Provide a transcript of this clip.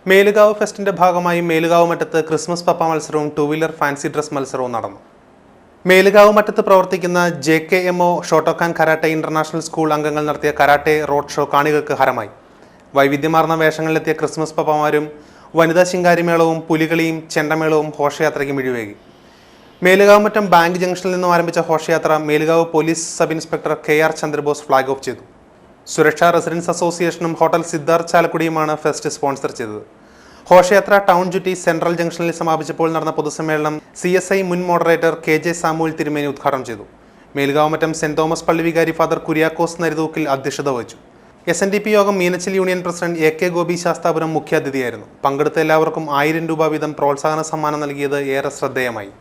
മേലുകാവ് ഫെസ്റ്റിന്റെ ഭാഗമായി മേലുകാവ് മറ്റത്ത് ക്രിസ്മസ് പപ്പ മത്സരവും two wheeler fancy dress മത്സരവും നടന്നു. മേലുകാവ് മറ്റത്ത് പ്രവർത്തിക്കുന്ന JKMO Shotokan karate international school അംഗങ്ങൾ നടത്തിയ കരാട്ടെ റോഡ് ഷോ കാണികൾക്ക് ഹരമായി. വൈവിധ്യമാർന്ന വേഷങ്ങളിലെത്തിയ ക്രിസ്മസ് പപ്പമാരും വനിതാ ശിങ്കാരിമേളവും പുലികളിയും ചെണ്ടമേളവും ഘോഷയാത്രയ്ക്ക് മിഴിവേകി. മേലുകാവ് മറ്റം ബാങ്ക് ജംഗ്ഷനിൽ നിന്നും ആരംഭിച്ച ഘോഷയാത്ര Melukavu police sub inspector KR Chandrabose flag off ചെയ്തു. സുരക്ഷാ റെസിഡൻസ് അസോസിയേഷനും ഹോട്ടൽ സിദ്ധാർത്ഥ് ചാലക്കുടിയുമാണ് ഫെസ്റ്റ് സ്പോൺസർ ചെയ്തത്. ഘോഷയാത്ര ടൗൺ ചുറ്റി സെൻട്രൽ ജംഗ്ഷനിൽ സമാപിച്ചപ്പോൾ നടന്ന പൊതുസമ്മേളനം CSI മുൻ മോഡറേറ്റർ KJ സാമുവൽ തിരുമേനി ഉദ്ഘാടനം ചെയ്തു. മേലുകാവ് മറ്റം സെന്റ് തോമസ് പള്ളി വികാരി ഫാദർ കുര്യാക്കോസ് നരിതൂക്കിൽ അധ്യക്ഷത വഹിച്ചു. SNDP യോഗം Meenachil union president AK Gopi Sasthapuram മുഖ്യാതിഥിയായിരുന്നു. പങ്കെടുത്ത എല്ലാവർക്കും 1000 രൂപ വീതം പ്രോത്സാഹന സമ്മാനം നൽകിയത് ഏറെ ശ്രദ്ധേയമായി.